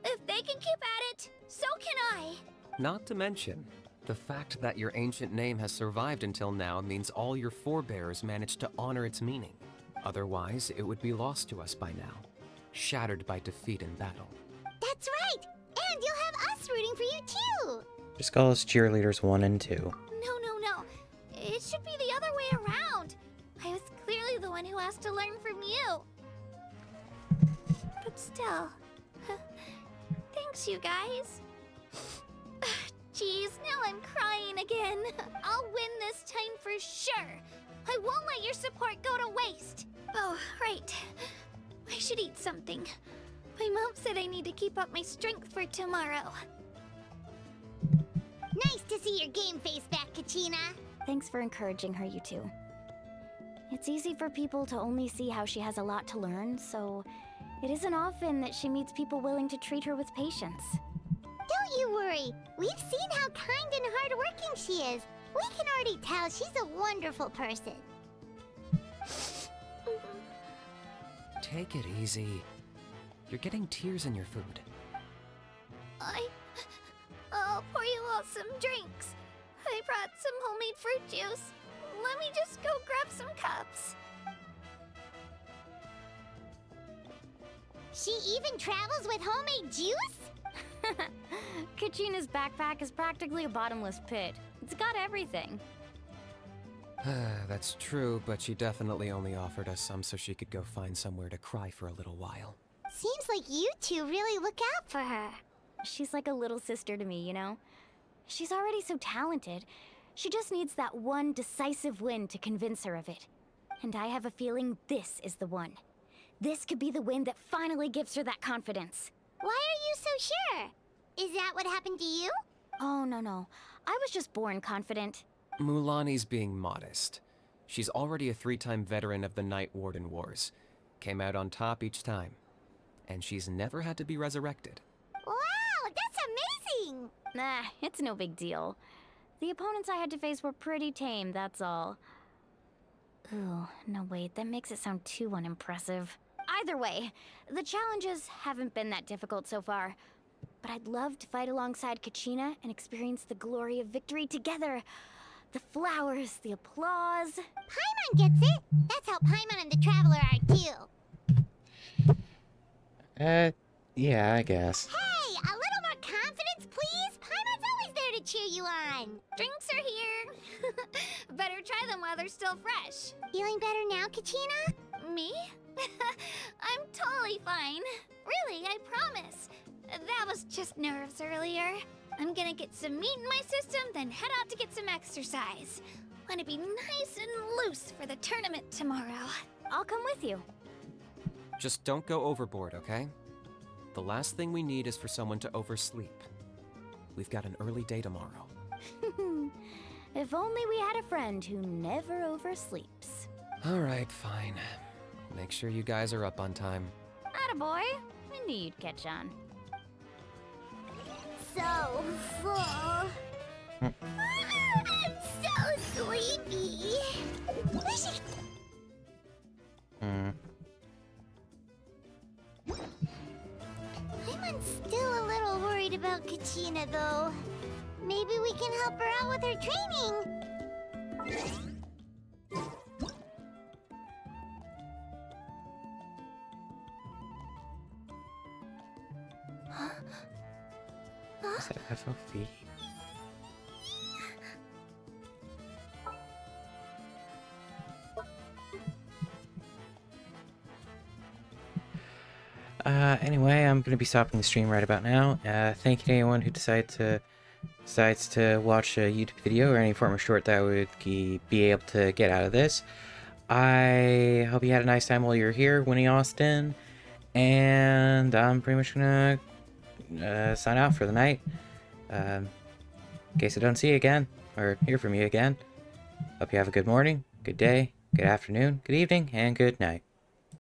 If they can keep at it, so can I. Not to mention, the fact that your ancient name has survived until now means all your forebears managed to honor its meaning. Otherwise, it would be lost to us by now, shattered by defeat in battle. That's right! And you'll have us rooting for you too! Just call us cheerleaders 1 and 2. No. It should be the other way around. I was clearly the one who asked to learn from you. But still, thanks you guys. Jeez, now I'm crying again. I'll win this time for sure. I won't let your support go to waste. Oh, right. I should eat something. My mom said I need to keep up my strength for tomorrow. Nice to see your game face back, Kachina. Thanks for encouraging her, you two. It's easy for people to only see how she has a lot to learn, so it isn't often that she meets people willing to treat her with patience. Don't you worry. We've seen how kind and hardworking she is. We can already tell she's a wonderful person. Take it easy. You're getting tears in your food. I'll pour you all some drinks. I brought some homemade fruit juice. Let me just go grab some cups. She even travels with homemade juice? Kachina's backpack is practically a bottomless pit. It's got everything. That's true, but she definitely only offered us some so she could go find somewhere to cry for a little while. Seems like you two really look out for her. She's like a little sister to me, you know? She's already so talented. She just needs that one decisive win to convince her of it. And I have a feeling this is the one. This could be the win that finally gives her that confidence. Why are you so sure? Is that what happened to you? Oh, no. I was just born confident. Mulani's being modest. She's already a 3-time veteran of the Night Warden Wars. Came out on top each time. And she's never had to be resurrected. Wow, that's amazing! Nah, it's no big deal. The opponents I had to face were pretty tame, that's all. Ooh, no wait, that makes it sound too unimpressive. Either way, the challenges haven't been that difficult so far. But I'd love to fight alongside Kachina and experience the glory of victory together. The flowers, the applause. Paimon gets it! That's how Paimon and the Traveler are too. Yeah, I guess. Hey, a little more confidence, please? Paimon's always there to cheer you on. Drinks are here. Better try them while they're still fresh. Feeling better now, Kachina? Me? I'm totally fine. Really, I promise. That was just nerves earlier. I'm gonna get some meat in my system, then head out to get some exercise. Wanna be nice and loose for the tournament tomorrow. I'll come with you. Just don't go overboard, okay? The last thing we need is for someone to oversleep. We've got an early day tomorrow. If only we had a friend who never oversleeps. Alright, fine. Make sure you guys are up on time. Attaboy. I knew you'd catch on. So full. I'm so sleepy. I'm still a little worried about Kachina, though. Maybe we can help her out with her training. Is that FOV? Anyway, I'm gonna be stopping the stream right about now. Thank you to anyone who decides to watch a YouTube video or any form of short that would be able to get out of this. I hope you had a nice time while you were here, Winnie Austin, and I'm pretty much gonna sign out for the night. In case I don't see you again, or hear from you again. Hope you have a good morning, good day, good afternoon, good evening, and good night.